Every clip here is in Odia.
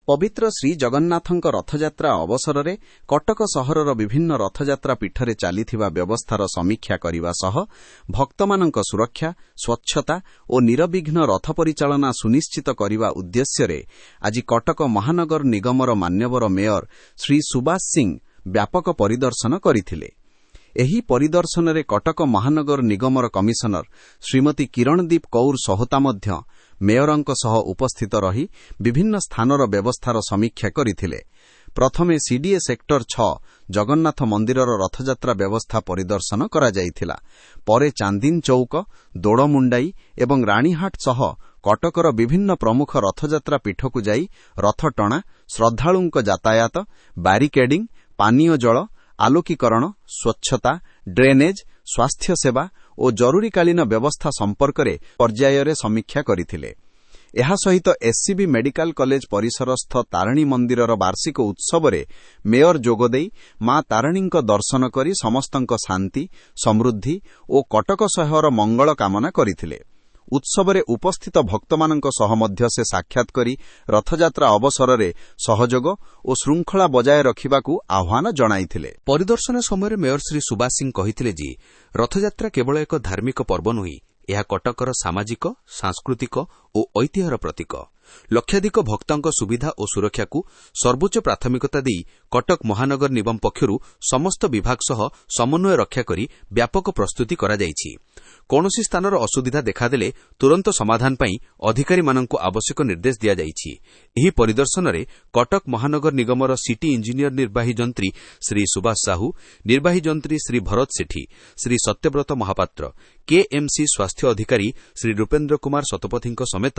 ପବିତ୍ର ଶ୍ରୀ ଜଗନ୍ନାଥଙ୍କ ରଥଯାତ୍ରା ଅବସରରେ କଟକ ସହରର ବିଭିନ୍ନ ରଥଯାତ୍ରା ପୀଠରେ ଚାଲିଥିବା ବ୍ୟବସ୍ଥାର ସମୀକ୍ଷା କରିବା ସହ ଭକ୍ତମାନଙ୍କ ସୁରକ୍ଷା ସ୍ୱଚ୍ଛତା ଓ ନିରବିଘ୍ନ ରଥ ପରିଚାଳନା ସୁନିଶ୍ଚିତ କରିବା ଉଦ୍ଦେଶ୍ୟରେ ଆଜି କଟକ ମହାନଗର ନିଗମର ମାନ୍ୟବର ମେୟର ଶ୍ରୀ ସୁବାସ ସିଂ ବ୍ୟାପକ ପରିଦର୍ଶନ କରିଥିଲେ। ଏହି ପରିଦର୍ଶନରେ କଟକ ମହାନଗର ନିଗମର କମିଶନର ଶ୍ରୀମତୀ କିରଣଦୀପ କୌର ସୋହତା ମଧ୍ୟ ମେୟରଙ୍କ ସହ ଉପସ୍ଥିତ ରହି ବିଭିନ୍ନ ସ୍ଥାନର ବ୍ୟବସ୍ଥାର ସମୀକ୍ଷା କରିଥିଲେ। ପ୍ରଥମେ ସିଡିଏ ସେକ୍ଟର 6 ଜଗନ୍ନାଥ ମନ୍ଦିରର ରଥଯାତ୍ରା ବ୍ୟବସ୍ଥା ପରିଦର୍ଶନ କରାଯାଇଥିଲା। ପରେ ଚାନ୍ଦିନୀ ଚୌକ, ଦୋଡ଼ମୁଣ୍ଡାଇ ଏବଂ ରାଣୀହାଟ ସହ କଟକର ବିଭିନ୍ନ ପ୍ରମୁଖ ରଥଯାତ୍ରା ପୀଠକୁ ଯାଇ ରଥଟଣା, ଶ୍ରଦ୍ଧାଳୁଙ୍କ ଯାତାୟାତ, ବ୍ୟାରିକେଡିଂ, ପାନୀୟ ଜଳ, ଆଲୋକୀକରଣ, ସ୍ୱଚ୍ଛତା, ଡ୍ରେନେଜ୍, ସ୍ୱାସ୍ଥ୍ୟସେବା ଓ ଜରୁରୀକାଳୀନ ବ୍ୟବସ୍ଥା ସମ୍ପର୍କରେ ପର୍ଯ୍ୟାୟରେ ସମୀକ୍ଷା କରିଥିଲେ। ଏହା ସହିତ ଏସ୍ସିବି ମେଡିକାଲ କଲେଜ ପରିସରସ୍ଥ ତାରିଣୀ ମନ୍ଦିରର ବାର୍ଷିକ ଉତ୍ସବରେ ମେୟର ଯୋଗଦେଇ ମା ତାରିଣୀଙ୍କ ଦର୍ଶନ କରି ସମସ୍ତଙ୍କ ଶାନ୍ତି, ସମୃଦ୍ଧି ଓ କଟକ ସହର ମଙ୍ଗଳ କାମନା କରିଥିଲେ। ଉତ୍ସବରେ ଉପସ୍ଥିତ ଭକ୍ତମାନଙ୍କ ସହ ମଧ୍ୟ ସେ ସାକ୍ଷାତ କରି ରଥଯାତ୍ରା ଅବସରରେ ସହଯୋଗ ଓ ଶୃଙ୍ଖଳା ବଜାୟ ରଖିବାକୁ ଆହ୍ୱାନ ଜଣାଇଥିଲେ। ପରିଦର୍ଶନ ସମୟରେ ମେୟର ଶ୍ରୀ ସୁବାସ ସିଂ କହିଥିଲେ ଯେ ରଥଯାତ୍ରା କେବଳ ଏକ ଧାର୍ମିକ ପର୍ବ ନୁହେଁ, ଏହା କଟକର ସାମାଜିକ, ସାଂସ୍କୃତିକ ଓ ଐତିହ୍ୟର ପ୍ରତୀକ। ଲକ୍ଷାଧିକ ଭକ୍ତଙ୍କ ସୁବିଧା ଓ ସୁରକ୍ଷାକୁ ସର୍ବୋଚ୍ଚ ପ୍ରାଥମିକତା ଦେଇ କଟକ ମହାନଗର ନିଗମ ପକ୍ଷରୁ ସମସ୍ତ ବିଭାଗ ସହ ସମନ୍ୱୟ ରକ୍ଷା କରି ବ୍ୟାପକ ପ୍ରସ୍ତୁତି କରାଯାଇଛି। କୌଣସି ସ୍ଥାନର ଅସୁବିଧା ଦେଖାଦେଲେ ତୁରନ୍ତ ସମାଧାନ ପାଇଁ ଅଧିକାରୀମାନଙ୍କୁ ଆବଶ୍ୟକ ନିର୍ଦ୍ଦେଶ ଦିଆଯାଇଛି। ଏହି ପରିଦର୍ଶନରେ କଟକ ମହାନଗର ନିଗମର ସିଟି ଇଞ୍ଜିନିୟର ନିର୍ବାହୀ ଯନ୍ତ୍ରୀ ଶ୍ରୀ ସୁବାସ ସାହୁ, ନିର୍ବାହୀ ଯନ୍ତ୍ରୀ ଶ୍ରୀ ଭରତ ସେଠୀ, ଶ୍ରୀ ସତ୍ୟବ୍ରତ ମହାପାତ୍ର, କେଏମ୍ସି ସ୍ୱାସ୍ଥ୍ୟ ଅଧିକାରୀ ଶ୍ରୀ ରୂପେନ୍ଦ୍ର କୁମାର ଶତପଥୀଙ୍କ ସମେତ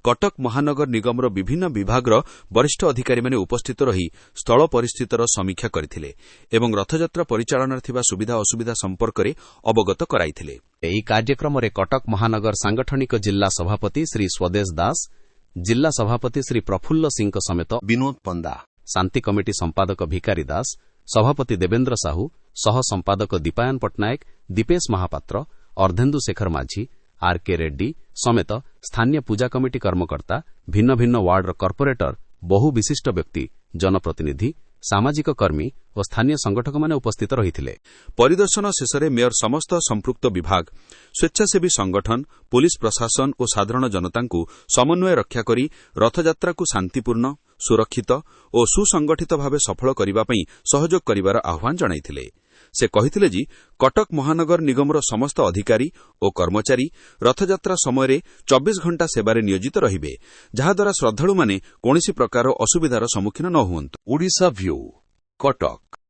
କଟକ ମହାନଗର ନିଗମର ବିଭିନ୍ନ ବିଭାଗର ବରିଷ୍ଠ ଅଧିକାରୀମାନେ ଉପସ୍ଥିତ ରହି ସ୍ଥଳ ପରିସ୍ଥିତିର ସମୀକ୍ଷା କରିଥିଲେ ଏବଂ ରଥଯାତ୍ରା ପରିଚାଳନାରେ ଥିବା ସୁବିଧା ଅସୁବିଧା ସମ୍ପର୍କରେ ଅବଗତ କରାଇଥିଲେ। ଏହି କାର୍ଯ୍ୟକ୍ରମରେ କଟକ ମହାନଗର ସାଂଗଠନିକ ଜିଲ୍ଲା ସଭାପତି ଶ୍ରୀ ସ୍ୱଦେଶ ଦାସ, ଜିଲ୍ଲା ସଭାପତି ଶ୍ରୀ ପ୍ରଫୁଲ୍ଲ ସିଂଙ୍କ ସମେତ ବିନୋଦ ପଣ୍ଡା, ଶାନ୍ତି କମିଟି ସମ୍ପାଦକ ଭିକାରୀ ଦାସ, ସଭାପତି ଦେବେନ୍ଦ୍ର ସାହୁ, ସହ ସମ୍ପାଦକ ଦୀପାୟନ ପଟ୍ଟନାୟକ, ଦୀପେଶ ମହାପାତ୍ର, ଅର୍ଦ୍ଧେନ୍ଦୁ ଶେଖର ମାଝୀ, ଆର୍କେ ରେଡ୍ଡି ସମେତ ସ୍ଥାନୀୟ ପୂଜା କମିଟି କର୍ମକର୍ତ୍ତା, ଭିନ୍ନ ଭିନ୍ନ ୱାର୍ଡର କର୍ପୋରେଟର, ବହୁ ବିଶିଷ୍ଟ ବ୍ୟକ୍ତି, ଜନପ୍ରତିନିଧି, ସାମାଜିକ କର୍ମୀ ଓ ସ୍ଥାନୀୟ ସଂଗଠକମାନେ ଉପସ୍ଥିତ ରହିଥିଲେ। ପରିଦର୍ଶନ ଶେଷରେ ମେୟର ସମସ୍ତ ସମ୍ପୃକ୍ତ ବିଭାଗ, ସ୍ୱେଚ୍ଛାସେବୀ ସଂଗଠନ, ପୁଲିସ ପ୍ରଶାସନ ଓ ସାଧାରଣ ଜନତାଙ୍କୁ ସମନ୍ୱୟ ରକ୍ଷା କରି ରଥଯାତ୍ରାକୁ ଶାନ୍ତିପୂର୍ଣ୍ଣ, ସୁରକ୍ଷିତ ଓ ସୁସଂଗଠିତ ଭାବେ ସଫଳ କରିବା ପାଇଁ ସହଯୋଗ କରିବାର ଆହ୍ୱାନ ଜଣାଇଥିଲେ। ସେ କହିଥିଲେ ଯେ କଟକ ମହାନଗର ନିଗମର ସମସ୍ତ ଅଧିକାରୀ ଓ କର୍ମଚାରୀ ରଥଯାତ୍ରା ସମୟରେ 24 ଘଣ୍ଟା ସେବାରେ ନିୟୋଜିତ ରହିବେ, ଯାହାଦ୍ୱାରା ଶ୍ରଦ୍ଧାଳୁମାନେ କୌଣସି ପ୍ରକାର ଅସୁବିଧାର ସମ୍ମୁଖୀନ ନ ହୁଅନ୍ତୁ। ଓଡ଼ିଶା ଭ୍ୟୁ, କଟକ।